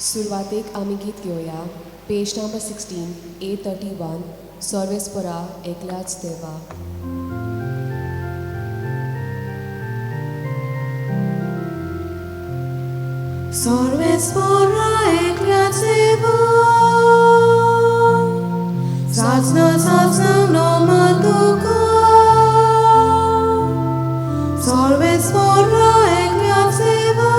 सुरवातेक आमी गीत घेवया पेज नंबर 16 A31 सर्वेस्परा एकल्याच देवा. सर्वेस्परा एकल्याच देवा साजना नोमा तुका सर्वेस्परा एकल्याच देवा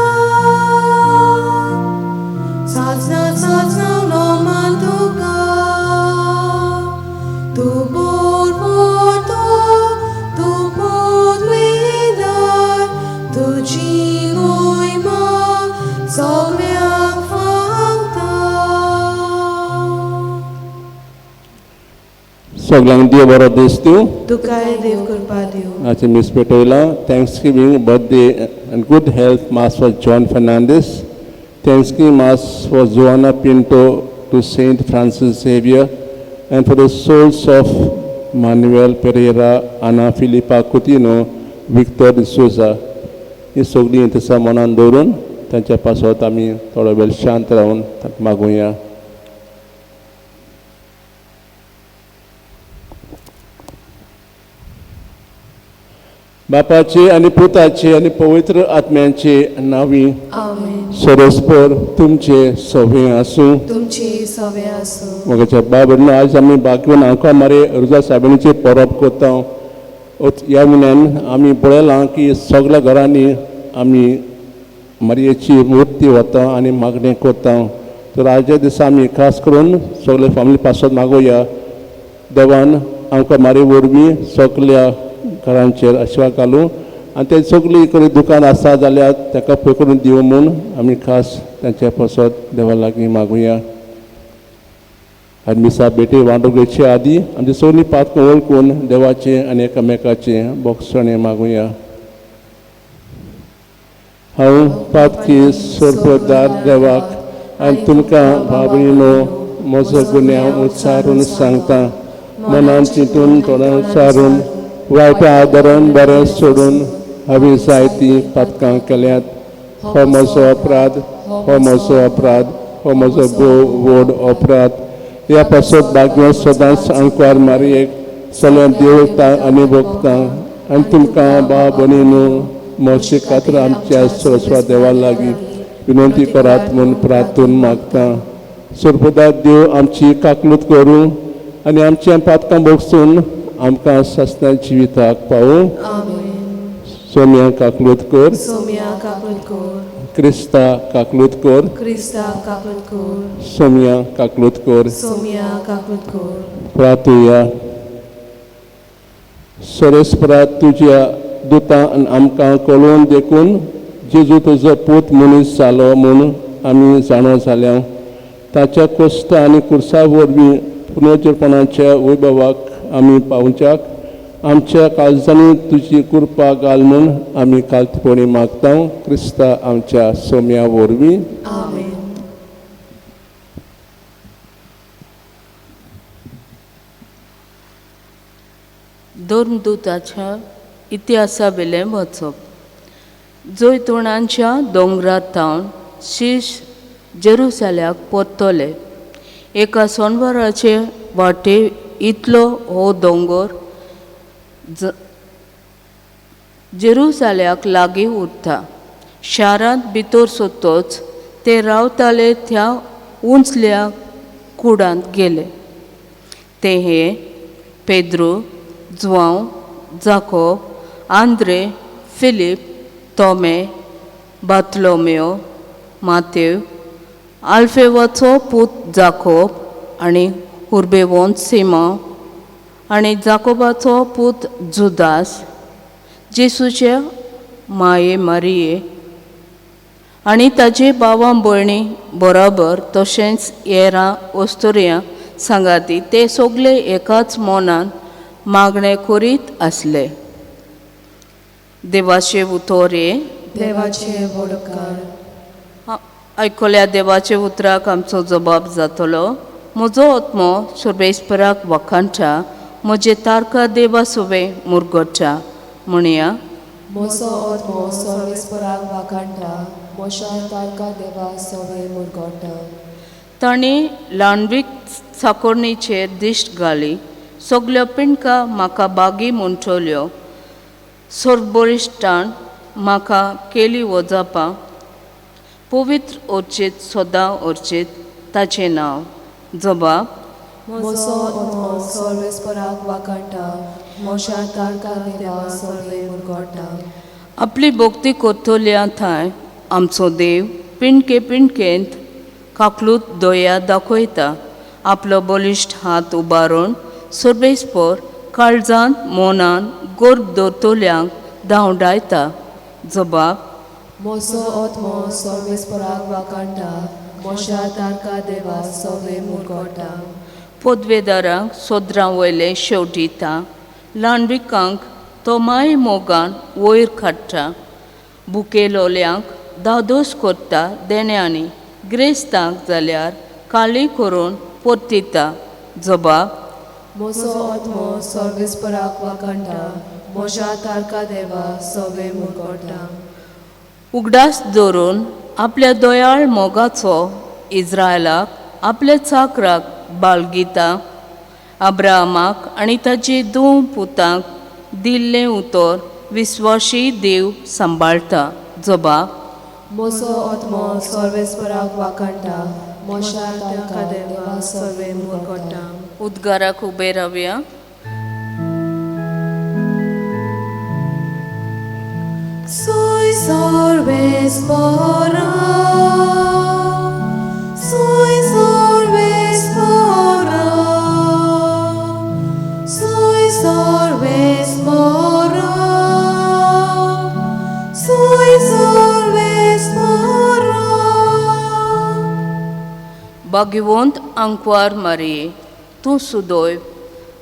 साजना नोमा तुका तू porto tu podwidar tuci goima sogmiak fangta. Soglang dia baro destu. Tukay Dev Kurpa Dev. Achi Miss Petoila, Thanksgiving, birthday and good health mass for John Fernandez. Thanksgiving mass for Joanna Pinto to Saint Francis Xavier and for the souls of Manuel Pereira, Ana Filipa Coutinho, Victor de Souza. ही सगळीं इंतसा मनान दवरून तांच्या पासत आमी थोडो वेळ शांत रावन ताका मागुया. बापाचे आणि पुताचे आणि पवित्र आत्म्यांचे नावी Amen. सरस्पर तुमचे सवे आसूं. तुमची सवे आसूं. मगाच्या बाबडनं आज आमी बाकीवन आंका मारे रुजा साबणीचे परब करता. ह्या म्हयन्यान आमी पळयलां की सगळ्या घरांनी आमी मारयेची मुर्ती वता आनी मागणें करता. तर आजच्या दिसा आमी खास करून सगळे फॅमिली पासत मागोया देवान आमकां मारे वरवीं सगळ्या घरांचेर आशिर्वाद घालूं आनी ते सगळीं कडेन दुकान आसा जाल्यार ताका पळय करून दिवं म्हूण आमी खास तांच्या पासत देवा लागीं मागुया. आनी मिसा बेटी वांडोगेचे आदी आमची सगळीं पातकां वळखून देवाचे आनी एकामेकाचे बोगसणे मागुया. हांव पातकी सोरपदार देवाक आनी तुमकां भावणीनो म्हजो गुन्यांव उच्चारून सांगता. मनान चिंतून तोंडान सारून वायटा आदारान बरें सोडून हांवें जायतीं पातकां केल्यात. हो म्हजो अपराध, हो म्हजो अपराध, हो म्हजो व्हड अपराध. ह्या पासत भाग्य सदांच आंकवार मारयेक सगळ्या देवता आनी भोगतां आनी तुमकां भाव भयणीनो मोशी खातीर आमच्या सरस्वत देवा लागीं विनंती करात म्हूण प्रार्थून मागता. सुरपदार देव आमची काकलूत करूं आनी आमच्या पातकां भोगसून आमकां सस्त्या जिविताक पावूं. सोम्या काकलूत कर. सोम्या काकूत कोर. क्रिस्ता काकलूत कर. क्रिस्ता काकूत कोर. सोम्या काकलूत कर. सोम्या काकूत कोर. प्रार्थुया. सरस्परा तुज्या दुतान आमकां कळोवन देखून जेजू तुजो पूत मनीस जालो म्हूण आमी जाणो जाल्या. ताच्या कश्ट आनी कुर्सा वरवीं पुनर्जपणाच्या वैभवाक आमी पावच्याक आमच्या काळजांनी तुजी कृपा घाल म्हूण आमी कालपणी मागता. क्रिस्ता आमच्या सोम्या वरवीं. आमेन. दोन दुताच्या इतिहासा वेलें वचप. जैतुणांच्या दोंगरांतावन शीश जेरुसाल्याक परतले. एका सोनवाराचे वाटे इतलो हो दोंगर जेरुसाल्याक लागीं उरता. शारांत भितर सोदतोच ते रावताले त्या उंचल्या कुडांत गेले. ते हे पेद्रू, जुआंव, जाकोब, आंद्रे, फिलीप, तोमे, बार्तोलोमेव, मातेव, आल्फेवाचो पूत जाकोब आनी हुर्बेवोन सिमोन आनी जाकोबाचो पूत जुदास, जेसूचे माये मारिये आनी ताचे भावां भयणी बरोबर तशेंच हेरां ओस्तोरियां सांगाती ते सगळे एकाच मोनान मागणें करीत आसले. देवाचे उतोरे. देवाचे वडकार. आयकल्या देवाचे उतराक आमचो जबाब जातलो. म्हजो आत्मो सर्वेस्पराक वखाणटा, म्हजे तारका देवा सुवे मुरगटा. म्हणया मोसो ओत्मो सर्वेस्पराक वाकांटा मोशा तारका देवा सवे मुरगोटा ताणें ल्हानवीक साकोरणीचेर दिश्ट घाली सगल्यो पिणकां म्हाका बागी म्हणटल्यो सोरबोरिश्टान म्हाका केली वजापां पवित्र उरचीत सदां उरचीत ताचें नांव जबाब मोसो ओत्मो सर्वेस्पराक वाकांटा मोशा तारका देवा सवे मुरगोटा आपली भोक्ती करतल्या थंय आमचो देव पिणकेंत काकलूत दोया दाखयता आपलो बलिश्ट हात उबारून सर्वेस्पर काळजांत मोनान गर्द दवरतल्यांक धांवडायता जबाब मोसो ओत्मो सर्वेस्पराक वाकांटा मोशा तारका देवा सवे मुरगोटा पदवेदारांक सोद्रां वयले शेवटिता ल्हानविकांक तो माय मोगान वयर काडटा बुकेलोल्यांक दादोस करता देण्यांनी ग्रेस्तांक जाल्यार काळी करून परतिता जबाब मोसो ओत्मो सर्वेस्पराक वाकांटा मोशा तारका देवा सवे मुरगोटा उगडास दवरून आपल्या दोयाळ मोगाचो इस्रायलाक आपल्या चाकराक बालगिता अब्राहमाक आनी ताची दोन पुतांक दिल्लें उतर विस्वाशी देव सांबाळटा जबाब मोसो ओत्मो सर्वेस्पराक वाकांटा मोशा तारका देवा सवे मुरगोटा उद्गाराक उबे रावया Soy sorvespora, soy sorvespora, soy sorvespora, soy sorvespora. भाग्यवंत आंकवार मारये तूं सुदैव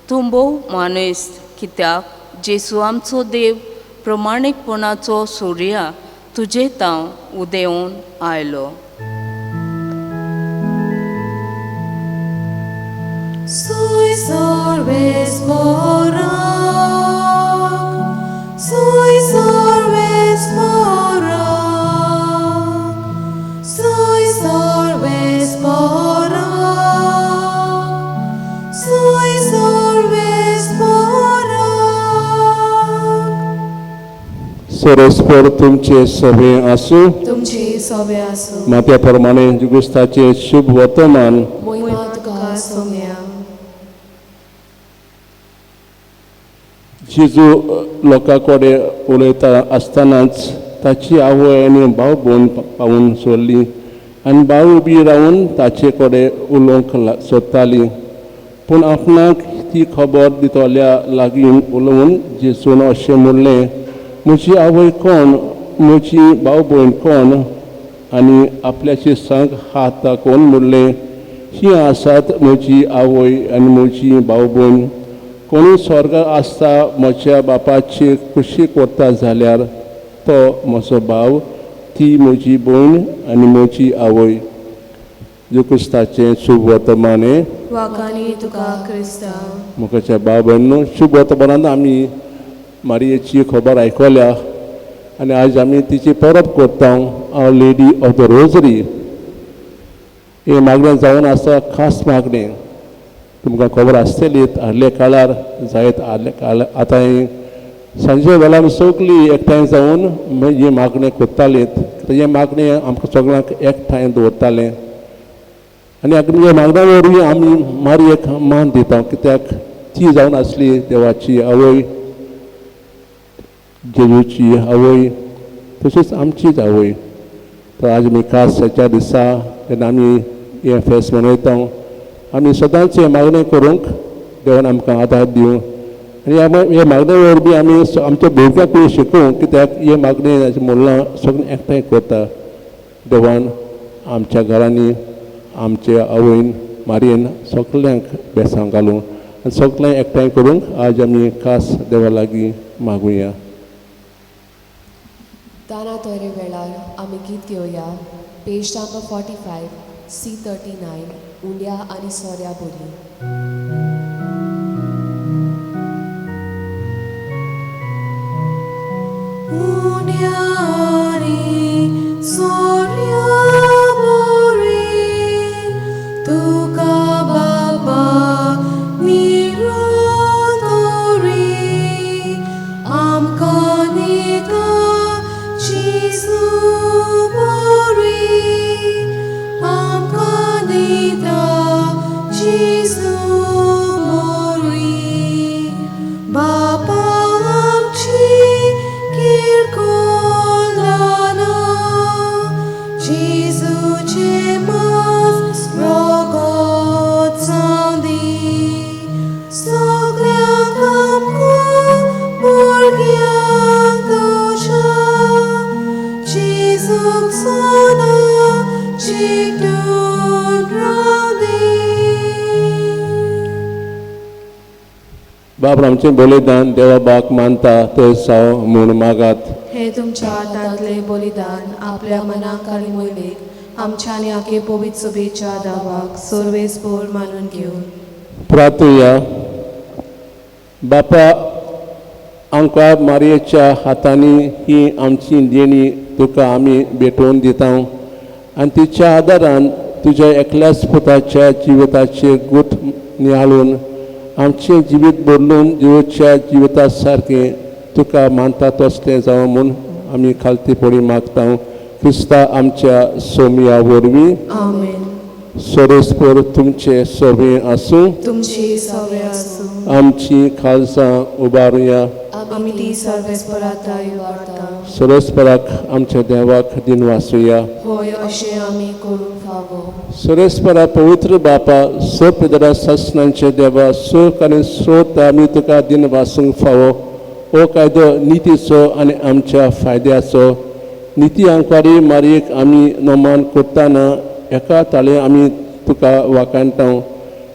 तूं भोव मानेस्त कित्याक जेसू आमचो देव प्रमाणीकपणाचो सूर्या तुजे तांव उदेवून आयलो Soy sorvespora, soy sorvespora, soy sorvespora, soy sorvespora. सरस्पर तुमचे सभे आसूं तुमची सवे आसूं मात्या प्रमाणे जुगुस्ताचे शुभ वर्तमान मोहिमा तुका सोम्या जेजू लोकां कडेन उलयता आसतनाच ताची आवय आनी भाव भोवन पावून सोडली आनी भाव उबी रावन ताचे कडेन उलोवंक सोदताली पूण आपणाक ती खबर दितोल्या लागीं उलोवन जेजून अशें म्हणलें म्हजी आवय कोण म्हजी भाव भयण कोण आनी आपल्याचे संग हात दाखोवन म्हणलें ही आसात म्हजी आवय आनी म्हजी भाव भयण कोणी स्वर्गांत आसता म्हज्या बापाची खुशी करता जाल्यार तो म्हजो भाव ती म्हजी भयण आनी म्हजी आवय जुक्रिस्ताचें शुभ वर्तमाने वाकानी तुका क्रिस्ता मुखाच्या भाव भयणू शुभ वर्तमानांत आमी मारयेची खबर आयकल्या आनी आज आमी तिची परब करता आवर लेडी ऑफ द रोजरी हे मागणें जावन आसा खास मागणें तुमकां खबर आसतली आदल्या काळार जायत आतां सांजे वेळार सगळीं एकठांय जावन हे मागणें करतालीं हे मागणें आमकां सगळ्यांक एकठांय दवरतालें आनी हे मागण्या वरवीं आमी मारयेक मान दिता कित्याक ती जावन आसली देवाची आवय जेजूची आवय तशीच आमचीच आवय तर आज मी खास ह्याच्या दिसा जेन्ना आमी हे फेस्त मनयता आमी सदांच हे मागणें करूंक देवान आमकां आदार दिवं आनी हे मागणे वरवीं आमी आमच्या भुरग्यांकूय शिकोवंक कित्याक हे मागणें मुलां सगळीं एकठांय करता देवान आमच्या घरांनी आमच्या आवयन मारयेन सगळ्यांक बेसांव घालूं आनी सगळें एकठांय करूंक आज आमी खास देवा लागीं मागुया दाना तोरे वेळार आमी गीत घेवया पेज नंबर 45 C39 उंड्या आनी सोऱ्या बोली उन्यारी सोर्या मोरी तुका बाबा निरोधोरी आमकां नेता जेजू मोरी आमकां नेता जेजू मोरी बाबा आमची किरकोळना जेजूचे मांस रगत जांदी सगळ्यांक आमकां भुरग्यांक तुज्या जेजूक सदां चिंतून रावदी. बाब आमचें बलिदान देवा बाक मानता थंय साव म्हूण मागात. हे तुमच्या हातांतले बलिदान आपल्या मनाक आनी मोहिमेक आमच्या आनी आखे पवित्र सभेच्या दावाक सर्वेस्पोर मानून घेवन प्रार्थया. बापा आमकां मारयेच्या हातांनी ही आमची देणी तुका आमी भेटोवन दिता आनी तिच्या आदारान तुज्या एकल्याच पुताच्या जिविताचे गूट नियाळून आमचें जिवीत बदलून देवच्या जिविता सारकें तुका मानता तसलें जावं म्हूण आमी खालती पडी मागता. क्रिस्ता आमच्या सोमया वरवीं आमेन. सोरेस्पोर तुमचे सोबे आसूं. तुमची सवे आसूं. आमची खालसां उबारुया. आमी ती सर्वेस्पराताय वाडटा. सोरेस्पराक आमच्या देवाक दिन वासुया. होय अशें आमी करूंक फावो. सोरेस्परा पवित्र बापा सो पिदरा ससनांचे देवा सोक आनी सोत आमी तुका दिन वासूंक फावो. हो कायदो नितीचो आनी आमच्या फायद्याचो. निती आंकारी मारयेक आमी नोमान करतना एका ताळे आमी तुका वाकाणटा.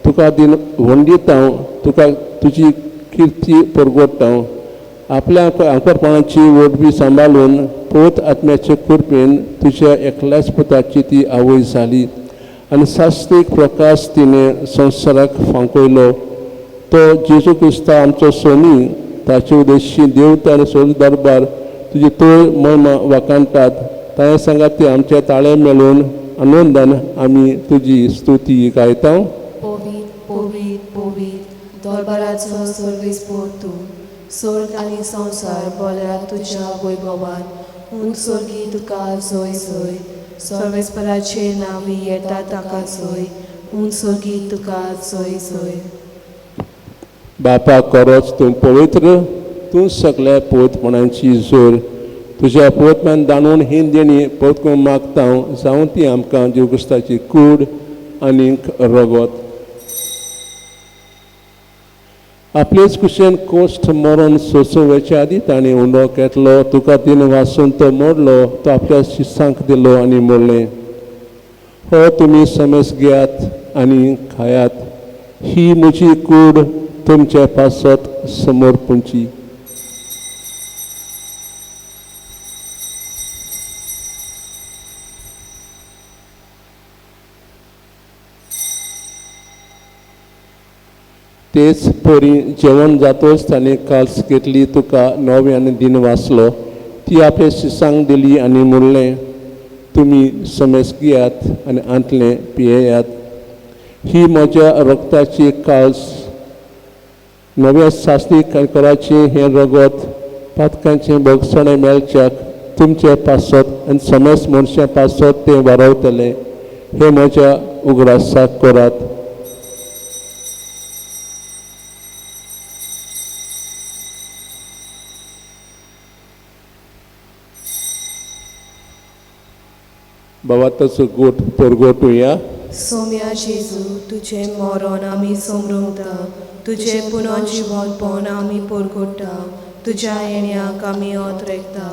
तुका दिन वंदिता. तुका तुजी किर्ती परगोडटा. आपल्या आंकरपणाची वडवी सांबाळून पवित्र आत्म्याचे कृपेन तुज्या एकल्याच पुताची ती आवय जाली आनी सास्तीक प्रकाश तिणें संवसाराक फांकयलो. तो जेजू क्रिस्ता आमचो सोमी ताचे उद्देशी देवता आनी सोल दरबार तुजी तोय महिमा वाकाणटात. ताणे सांगात ते आमचे ताळे मेळून आनंदान आमी तुजी स्तुती गायता. पवित पवित पवित दरबाराचो सर्वेस्पोर तूं. स्वर्ग आनी संवसार बोल्यात तुज्या वैभवान. उंचसर्गी तुका सोय सोय. सर्वेस्पराचे नांवी येता ताका सोय. उंचसर्गी तुका सोय सोय. बापा खरोच तूं पवित्र. तूं सगळ्या पवित्रपणांची जोर. तुज्या पवित्रपणान दाणून ही देणी पवित्र मागता जावं ती आमकां जीव क्रिस्ताची कूड आनीक रगत. आपलेच कुशेन कोश्ट मरण सोंसोवचे आदी ताणें उंडो घेतलो. तुका दिन वासून तो मोडलो. तो आपल्या शिसांक दिलो आनी मोडलें. हो तुमी समेस घेयात आनी खायात. ही म्हजी कूड तुमच्या पासत समोर पुंची. तेच परी जेवण जातोच ताणें काल्स घेतली. तुका नव्यान दिन वाचलो. ती आपल्या शिसांक दिली आनी म्हणलें तुमी समेस घेयात आनी आंतलें पियेयात. ही म्हज्या रक्ताची काल्स नव्या सासणी कराची हें रगत पातकांचें भोगसणें मेळच्याक तुमचे पासत आनी समेस मनशां पासत तें वाडवतलें. हे म्हज्या उगडासाक करात. बाबा तसो गोट परगोटुया. सोम्या जेजू तुझे मरण आमी समरुंगता. तुझे पुनर्जीवनपण आमी परगोडटा. तुज्या येण्याक आमी ओतरेकता.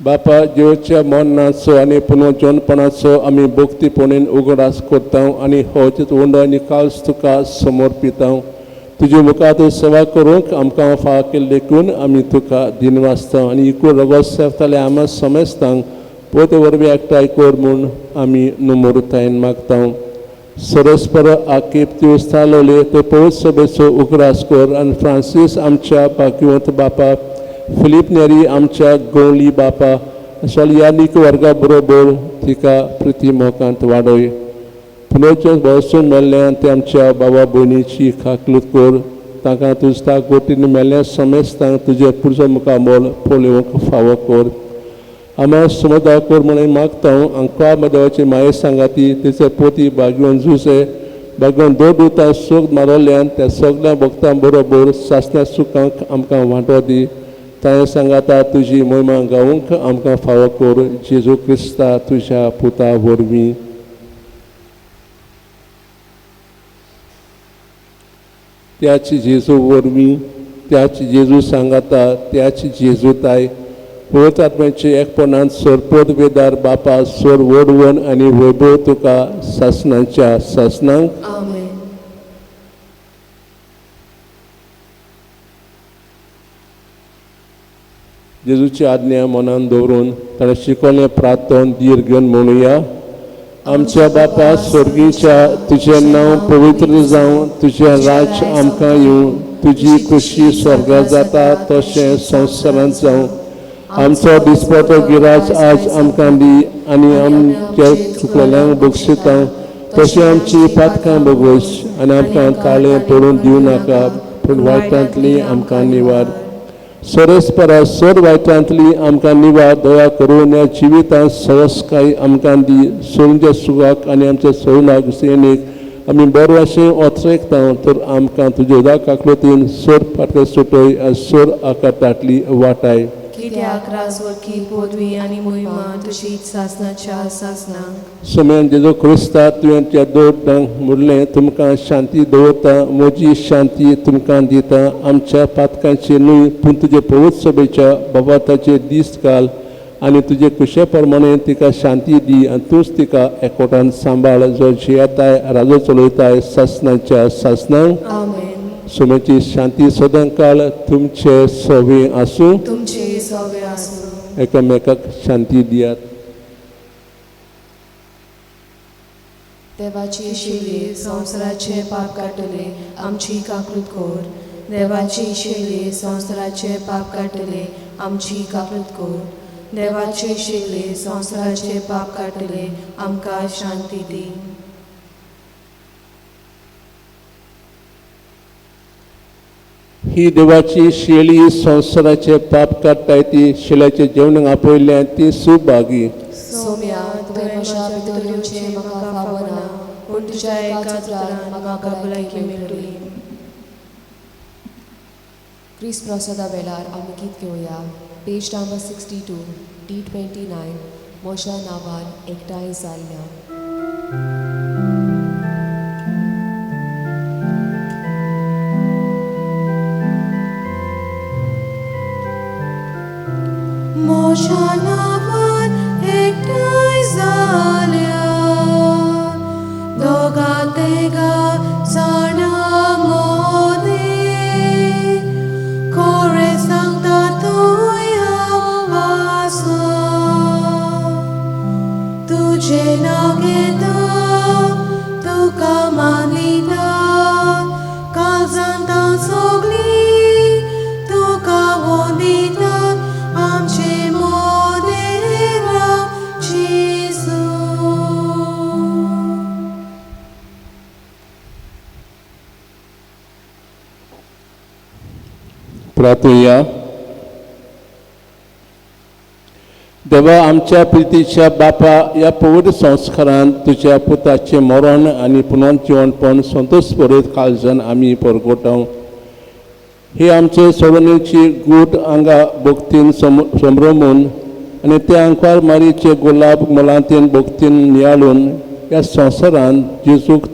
बापा देवच्या मरणाचो आनी पुनर्जीवनपणाचो आमी भक्तीपणीन उगडास करता आनी हो उंडो निकाल्स तुका समर्पिता. तुजे मुखार सेवा करूंक आमकां फाळ केल्ले देखून आमी तुका दिन वाचता आनी इकूळ रगत सेवताले आमी समेस्तांक पोते वरवीं एकठांय कर म्हूण आमी नम्रतायेन मागता. सरस्पर आकेप तिवस्थालोले ते पवित्र सभेचो उगडास कर आनी फ्रांसीस आमच्या भाग्यवंत बापा फिलीप नेरी आमच्या गवळी बापा यानीक वर्गा बरोबर तिका प्रिती मोकांत वाडय पुनोच्या भोवसून मेल्ल्यान ते आमच्या बाबा भयणीची खाकलूत कर तांकां तुजता गोटीन मेल्ल्या समेस्तांक तुजे पुढचो मुखामोल पळोवंक फावो कर आम्हा समजा कर म्हणून मागता अंका मदेवाची माये सांगाती तिचे पोती भाग्यवन झुसे भाग्यवन दोन उतां सूख मारल्यान त्या सगळ्या भक्तां बरोबर सासण्या सुखांक आमकां वांटो दी ताणें सांगाता तुजी महिमा गावूंक आमकां फावो कर जेजू क्रिस्ता तुज्या पुता वरवीं त्याच जेजू वरवीं त्याच जेजू सांगाता त्याच जेजूताय पवित्र आत्म्याचे एकपणान सोरपोत वेदार बापा सोर वडवण आनी वैभव तुका सासणांच्या सासणांक आमेन. जेजूची आज्ञा मनान दवरून ताणें शिकवलें प्रार्थन धीर घेवन म्हणुया आमच्या बापा स्वर्गीच्या तुजें नांव पवित्र जावं तुजें राज आमकां येवं तुजी खुशी स्वर्गांत जाता तशें संवसारांत जावं आमचो दिसपतो गिराज आज आमकां दी आनी आमच्या चुकलेल्यांक बक्षिता तशें आमची पातकां बगोश आनी आमकां ताळें पडून दिवं नाका पूण वायटांतली आमकां निवार सरस्परा सर वायटांतली आमकां निवार दया करून ह्या जिवितांत सहजकाय आमकां दी सोंच्या सुखाक आनी आमच्या सोयणाक सेनेक आमी बरे भाशेन ओतरेकता तर आमकां तुज्या उदा काकलोतीन सोर फाटले सुटय सोर आकाटांतली वाटाय कित्याक राजवरकी पदवी आनी महिमा तुजीच सासणाच्या सासणांक समेन जेजो क्रिस्ता तुवें त्या दोतांक म्हणलें तुमकां शांती दवरता म्हजी शांती तुमकां दिता आमच्या पातकांची न्हय पूण तुजे पवित्र सभेच्या बाबाताचे दीस घाल आनी तुजे कुशे प्रमाणे तिका शांती दी आनी तूंच तिका एकवटान सांबाळ जो जियेताय राजो चलयताय सासणाच्या सासणांक आमेन. सोमेची शांती सदां काळ तुमचे सवे आसूं तुमचे सवे आसूं एकामेकाक शांती दियात देवाची शेली संवसाराचे पाप काडटले आमची काकूत कोर देवाची शेली संवसाराचे पाप काडटले आमची काकूत कोर देवाचे शेली संवसाराचे पाप काडटले आमकां शांती दी ही देवाची शेळी संवसाराचे पाप काडटाय ती शेळ्याचे जेवणाक आपयल्या ती सुभागी सोम्या तुवें म्हज्या भितर येवचें म्हाका फावना पूण तुज्या एकाच रान म्हाका भलायकी मेळटली क्रिस्त प्रसादा वेळार आमी गीत घेवया पेज नंबर 62 D29 म्हज्या नांवान एकठांय जाल्ल्या मोशा नावान एकठांय जाल्या दोगा तेगा जाणा मोदे कोरे सांगता तुय हांव आसा तुजे नांव घेता तुका मानिता काळजांत सोगली तुका वंदिता आमचे मोदेरा जेजू प्रार्थया देवा आमच्या प्रितीच्या बापा या पवित्र संस्कारांत तुज्या पुताचे मरण आनी पुनर् जिवणपण संतोष भरयत काळजान आमी परगटाव ही आमचे सोडणेची गूट आंगा भक्तीन संभ्रमून आनी त्या अंकवार मारीचे गुलाब मोलांतीन भक्तीन नियाळून ह्या संवसारांत जेजूक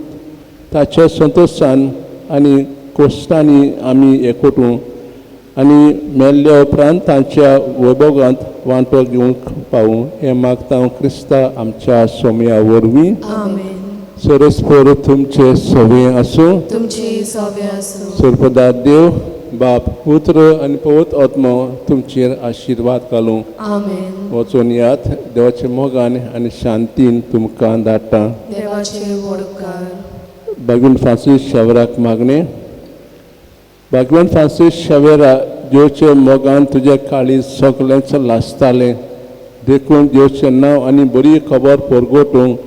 ताच्या संतोशान आनी कोश्टांनी आमी एकवटूं आनी मेल्ल्या उपरांत तांच्या वैभोगांत वांटो घेवंक पावूं हें मागता हांव क्रिस्ता आमच्या सोम्या वरवीं आमेन. सरस्पर तुमचे सवे आसूं तुमची सवे आसूं सर्वदा देव बाप पुत्र आनी पवित्र आत्मो तुमचेर आशिर्वाद घालूं आमेन. वचून यात देवाचे मोगान आनी शांतीन तुमकां धाडटा देवाचे वडकार भगवान फ्रांसीस शेवराक मागणें भगवान फ्रांसीस शेवेरा जेवचे मोगान तुझे काळी सगळेंच लासतालें देखून जेवचें नांव आनी बरी खबर परगोटूंक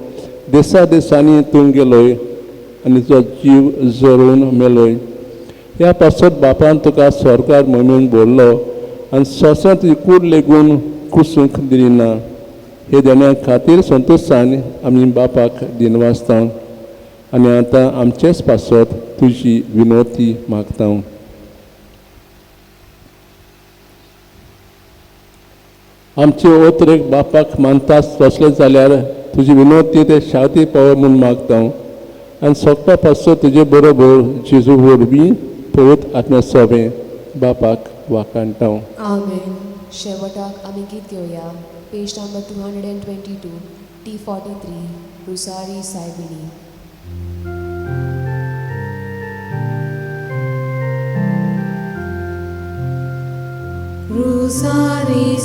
देसा देसांनी तूं गेलोय आनी तुजो जीव जोडून मेलोय. ह्या पासत बापान तुका स्वर्गार म्हणून बोरलो आनी सोंसा तुजी कूड लेगून कुसूंक दिली ना. हे देण्या खातीर संतोशान आमी बापाक दिनवासता आनी आतां आमचेच पासत तुजी विनवती मागता. आमचे ओतरेक बापाक मानता तसलें जाल्यार तुजी विनवती ते शांती पाव म्हूण मागता आनी सोंपा पासत तुजे बरोबर जेजू वरवीं पवित्र आत्म्या सोबें बापाक वाकाणटा. आमेन. शेवटाक आमी गीत घेवया. Page number 222, T43, रुसारी सायबिणी. रुसारी